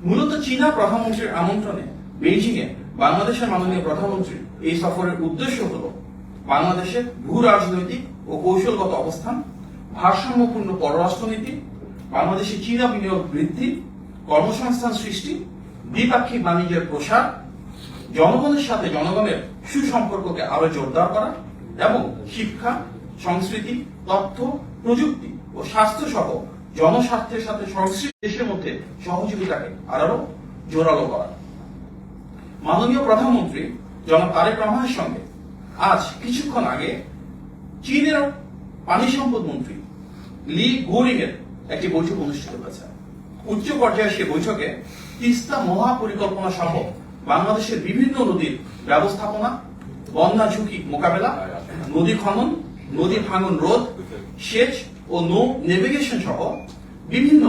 মূলত চীনা প্রধানমন্ত্রীর আমন্ত্রণে বেইজিং এ বাংলাদেশের মাননীয় প্রধানমন্ত্রীর এই সফরের উদ্দেশ্য হল বাংলাদেশের ভূ রাজনৈতিক ও কৌশলগত অবস্থান, ভারসাম্যপূর্ণ পররাষ্ট্রনীতি, বাংলাদেশে চীনা বিনিয়োগ বৃদ্ধি, কর্মসংস্থান সৃষ্টি, দ্বিপাক্ষিক বাণিজ্যের প্রসার, জনগণের সাথে জনগণের সুসম্পর্ককে আরো জোরদার করা এবং শিক্ষা, সংস্কৃতি, তথ্য, প্রযুক্তি ও স্বাস্থ্য সহ জনস্বার্থের সাথে সংশ্লিষ্ট দেশের মধ্যে সহযোগিতাকে আরো জোরালো করা। মাননীয় প্রধানমন্ত্রী জনাব তারেক রহমানের সঙ্গে আজ কিছুক্ষণ আগে চীনের পানি সম্পদ মন্ত্রী লি গুরিং এর একটি বৈঠক অনুষ্ঠিত হয়েছে। উচ্চ পর্যায়ের সে বৈঠকে তিস্তা মহাপরিকল্পনা সহ বাংলাদেশের বিভিন্ন নদীর ব্যবস্থাপনা, বন্যা ঝুঁকি মোকাবেলা, নদী খনন, নদী ভাঙন রোধ, সেচ ও নৌ নেভিগেশন সহ বিভিন্ন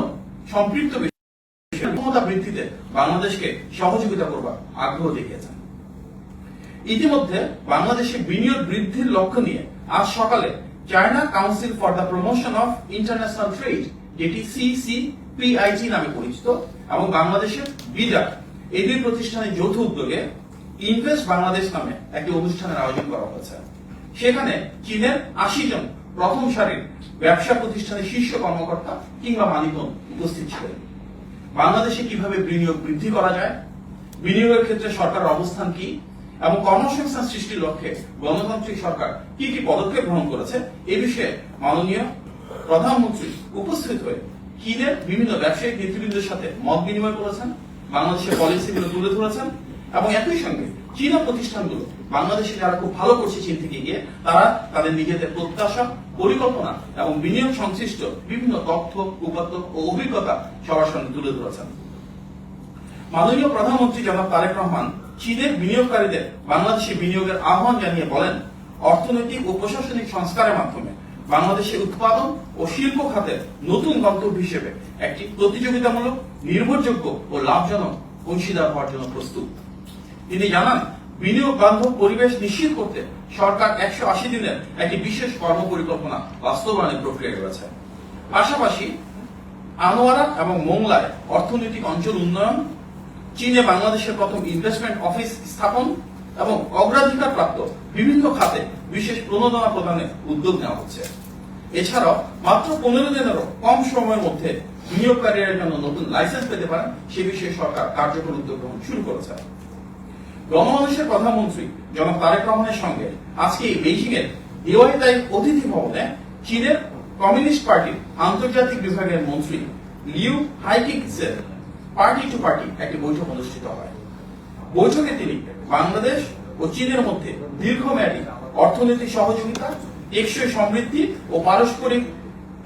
সম্পৃক্ত বিষয়ে ক্ষমতা বৃদ্ধিতে বাংলাদেশকে সহযোগিতা করবার আগ্রহ দেখিয়েছেন। ইতিমধ্যে বাংলাদেশে বিনিয়োগ বৃদ্ধির লক্ষ্য নিয়ে আজ সকালে China council for the promotion of international trade, যেটি CCPIT নামে পরিচিত, এবং বাংলাদেশের বিডা, এই দুই প্রতিষ্ঠানের যৌথ উদ্যোগে ইনভেস্ট বাংলাদেশ নামে একটি অনুষ্ঠানের আয়োজন করা হয়েছে। সেখানে চীনের 80 জন প্রথম সারির ব্যবসা প্রতিষ্ঠানের শীর্ষ কর্মকর্তা কিংবা মালিকগণ উপস্থিত ছিলেন। বাংলাদেশে কিভাবে বিনিয়োগ বৃদ্ধি করা যায়, বিনিয়োগের ক্ষেত্রে সরকারের অবস্থান কি এবং কর্মসংস্থান সৃষ্টির লক্ষ্যে গণতান্ত্রিক সরকার কি কি পদক্ষেপ গ্রহণ করেছে এ বিষয়ে মাননীয় প্রধানমন্ত্রী উপস্থিত হয়ে চীনের বিভিন্ন ব্যবসায়িক নেতৃবৃন্দের সাথে মত বিনিময় করেছেন, বাংলাদেশের পলিসিগুলো তুলে ধরেছেন এবং একই সঙ্গে চীনা প্রতিষ্ঠানগুলো বাংলাদেশে যারা খুব ভালো করছে চীন থেকে গিয়ে তারা তাদের নিজেদের প্রত্যাশা, পরিকল্পনা এবং বিনিয়োগ সংশ্লিষ্ট বিভিন্ন তথ্য, উপাত্ত ও অভিজ্ঞতা সবার সামনে তুলে ধরেছেন। মাননীয় প্রধানমন্ত্রী জনাব তারেক রহমান চীনের বিনিয়োগকারীদের বাংলাদেশে বিনিয়োগের আহ্বান জানিয়ে বলেন, অর্থনৈতিক ও প্রশাসনিক সংস্কারের মাধ্যমে বাংলাদেশের উৎপাদন ও শিল্প খাতের নতুন গন্তব্য হিসেবে একটি প্রতিযোগিতামূলক, নির্ভরযোগ্য ও লাভজনক অংশীদার হওয়ার জন্য প্রস্তুত। তিনি জানান, বিনিয়োগ বান্ধব পরিবেশ নিশ্চিত করতে সরকার 180 দিনের একটি বিশেষ কর্ম পরিকল্পনা বাস্তবায়নের প্রক্রিয়ায় রয়েছে। পাশাপাশি আনোয়ারা এবং মোংলায় অর্থনৈতিক অঞ্চল উন্নয়ন, চীনে বাংলাদেশের প্রথম ইনভেস্টমেন্ট অফিস স্থাপন এবং অগ্রাধিকার প্রাপ্ত বিভিন্ন খাতে বিশেষ প্রণোদনা প্রদানের উদ্যোগ নেওয়া হচ্ছে। এছাড়াও মাত্র 15 দিনেরও কম সময়ের মধ্যে বিনিয়োগকারীরা যেন নতুন লাইসেন্স পেতে পারেন সে বিষয়ে সরকার কার্যকর উদ্যোগ গ্রহণ শুরু করেছে। গণমানুষের প্রধানমন্ত্রী জনাব তারেক রহমানের সঙ্গে আজকে বেইজিং এর দেওয়াইতাই অতিথি ভবনে চীনের কমিউনিস্ট পার্টির আন্তর্জাতিক বিভাগের মন্ত্রী লিউ হাইকিংসের পার্টি টু পার্টি একটি বৈঠক অনুষ্ঠিত হয়। বৈঠকে তিনি বাংলাদেশ ও চীনের মধ্যে দীর্ঘমেয়াদী অর্থনৈতিক সহযোগিতা, টেকসই সমৃদ্ধি ও পারস্পরিক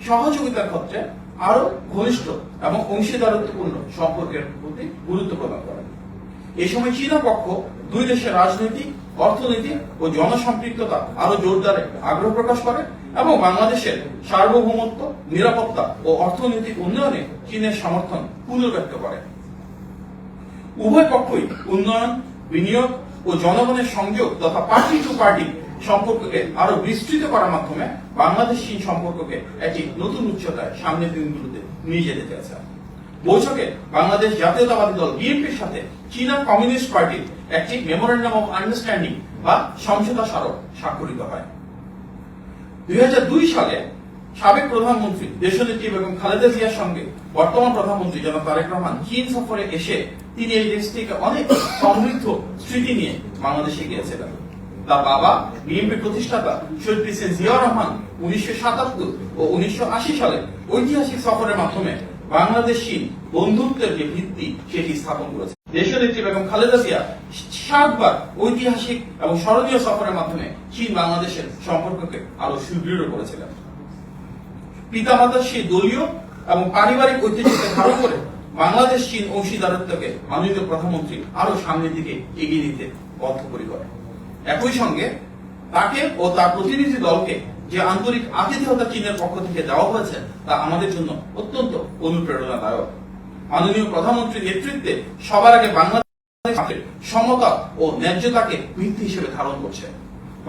সহযোগিতার ক্ষেত্রে আরো ঘনিষ্ঠ এবং অংশীদারত্বপূর্ণ সম্পর্কের প্রতি গুরুত্ব প্রদান করেন। এই সময় চীনা পক্ষ দুই দেশের রাজনৈতিক, অর্থনৈতিক ও জনসম্পৃক্ততা আরো জোরদারে আগ্রহ প্রকাশ করে এবং বাংলাদেশের সার্বভৌমত্ব, নিরাপত্তা ও অর্থনৈতিক উন্নয়নে চীনের সমর্থন পুনর্ব্যক্ত করে। উভয় পক্ষই উন্নয়ন, বিনিয়োগ ও জনগণের সংযোগ তথা পার্টি টু পার্টি সম্পর্ককে আরো বিস্তৃত করার মাধ্যমে বাংলাদেশ চীন সম্পর্ককে একটি নতুন উচ্চতায় সামনের দিনগুলোতে নিয়ে যেতে চেয়েছে। বৈঠকে বাংলাদেশ জাতীয়তাবাদী দল বিএনপির সাথে চীনা কমিউনিস্ট পার্টির একটি মেমোরেন্ডাম অফ আন্ডারস্ট্যান্ডিং বা সমঝোতা স্মারক স্বাক্ষরিত হয়। 2002 সালে সাবেক প্রধানমন্ত্রী দেশনেত্রী বেগম খালেদা জিয়ার সঙ্গে বর্তমান প্রধানমন্ত্রী জনাব তারেক রহমান চীন সফরে এসে তিনি এই দেশ থেকে অনেক সমৃদ্ধ স্মৃতি নিয়ে বাংলাদেশে গিয়েছিলেন। তার বাবা বিএনপি প্রতিষ্ঠাতা শহীদ প্রেসিডেন্ট জিয়াউর রহমান 1977 ও 1980 সালে ঐতিহাসিক সফরের মাধ্যমে বাংলাদেশ চীন বন্ধুত্বের যে ভিত্তি সেটি স্থাপন করেছে। দেশনেত্রী বেগম খালেদা জিয়া 7 বার ঐতিহাসিক এবং স্মরণীয় সফরের মাধ্যমে চীন বাংলাদেশের সম্পর্ককে আরো সুদৃঢ় করেছিলেন। পিতামাতার সেই দলীয় এবং পারিবারিক ঐতিহ্যকে ধারণ করে বাংলাদেশ চীন অংশীদারত্বকে মাননীয় প্রধানমন্ত্রী আরো সামনের দিকে এগিয়ে নিতে বদ্ধপরিকর। একই সঙ্গে তাকে ও তার প্রতিনিধি দলকে যে আন্তরিক আতিথেয়তা চীনের পক্ষ থেকে দেওয়া হয়েছে তা আমাদের জন্য অত্যন্ত অনুপ্রেরণাদায়ক। মাননীয় প্রধানমন্ত্রীর নেতৃত্বে সবার আগে বাংলাদেশ সমতা ও ন্যায্যতাকে ভিত্তি হিসেবে ধারণ করছে।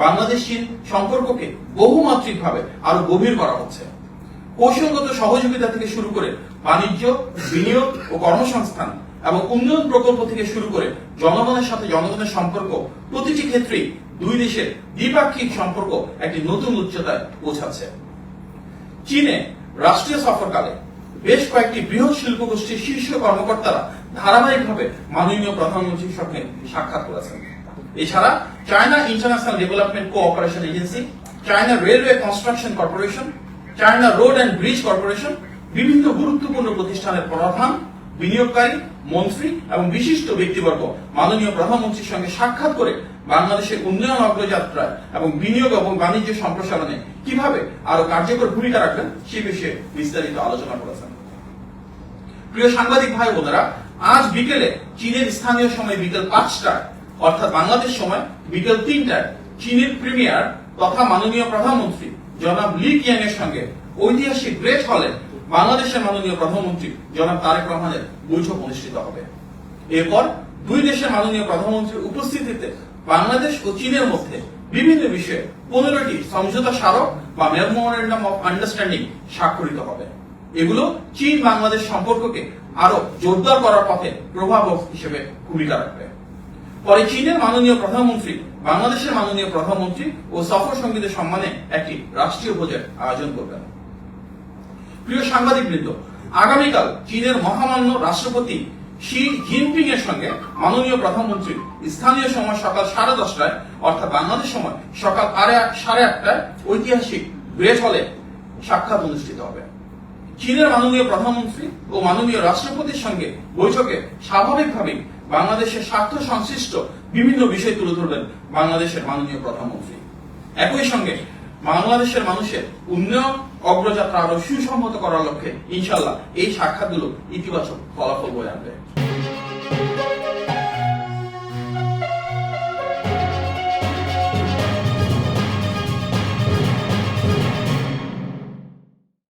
বাংলাদেশ চীন সম্পর্ককে বহুমাত্রিক ভাবে আরো গভীর করা হচ্ছে। কৌশলগত সহযোগিতা থেকে শুরু করে বাণিজ্য, বিনিয়োগ ও কর্মসংস্থান, এবং উন্নয়ন প্রকল্প থেকে শুরু করে জনগণের সাথে জনগণের সম্পর্ক প্রতিটি ক্ষেত্রেই দুই দেশের দ্বিপাক্ষিক সম্পর্ক একটি নতুন উচ্চতায় পৌঁছাচ্ছে। চীনে রাষ্ট্রীয় সফরকালে বেশ কয়েকটি বৃহৎ শিল্প গোষ্ঠীর শীর্ষ কর্মকর্তারা ধারাবাহিকভাবে মাননীয় প্রধানমন্ত্রীর সঙ্গে সাক্ষাৎ করেছেন। এছাড়া China international development cooperation agency, China railway construction corporation, China road and bridge corporation, বিভিন্ন গুরুত্বপূর্ণ প্রতিষ্ঠানের প্রধান, বিনিয়োগকারী, মন্ত্রী এবং বিশিষ্ট ব্যক্তিবর্গ মাননীয় প্রধানমন্ত্রীর সঙ্গে সাক্ষাৎ করে বাংলাদেশের উন্নয়ন অগ্রযাত্রায় এবং বিনিয়োগ এবং বাণিজ্য সম্প্রসারণে কিভাবে আরো কার্যকর ভূমিকা রাখবেন সে বিষয়ে বিস্তারিত আলোচনা করেছেন। প্রিয় সাংবাদিক ভাই বোনেরা, আজ বিকেলে চীনের স্থানীয় সময় বিকেল 5টায় অর্থাৎ বাংলাদেশ সময় বিকেল 3টায় চীনের প্রিমিয়ার তথা মাননীয় প্রধানমন্ত্রী জনাব লি কিয়াং এর সঙ্গে ঐতিহাসিক গ্রেট হলে বাংলাদেশের মাননীয় প্রধানমন্ত্রী জনাব তারেক রহমানের বৈঠক অনুষ্ঠিত হবে। এরপর দুই দেশের মাননীয় প্রধানমন্ত্রীর উপস্থিতিতে বাংলাদেশ ও চীনের মধ্যে বিভিন্ন বিষয়ে 15টি সমঝোতা স্মারক বা মেমোরেন্ডাম অফ আন্ডারস্ট্যান্ডিং স্বাক্ষরিত হবে। এগুলো চীন বাংলাদেশ সম্পর্ককে আরো জোরদার করার পথে প্রভাবক হিসেবে ভূমিকা রাখবে। পরে চীনের মাননীয় প্রধানমন্ত্রী বাংলাদেশের মাননীয় প্রধানমন্ত্রী ও সফর সঙ্গীদের সম্মানে একটি রাষ্ট্রীয় ভোজের আয়োজন করবেন। প্রিয় সাংবাদিকবৃন্দ, আগামীকাল চীনের মহামান্য রাষ্ট্রপতি শি জিনপিং এর সঙ্গে মাননীয় প্রধানমন্ত্রী স্থানীয় সময় সকাল 10:30টায় অর্থাৎ বাংলাদেশ সময় সকাল 8:30টায় ঐতিহাসিক গ্রেট হলে সাক্ষাৎ অনুষ্ঠিত হবে। চীনের মাননীয় প্রধানমন্ত্রী ও মাননীয় রাষ্ট্রপতির সঙ্গে বৈঠকে স্বাভাবিকভাবেই বাংলাদেশের স্বার্থ সংশ্লিষ্ট বিভিন্ন বিষয় তুলে ধরবেন বাংলাদেশের মাননীয় প্রধানমন্ত্রী। একই সঙ্গে বাংলাদেশের মানুষের উন্নয়ন অগ্রযাত্রা আরো সুসংহত করার লক্ষ্যে ইনশাআল্লাহ এই সাক্ষাৎগুলো ইতিবাচক ফলাফল বয়ে আনবে।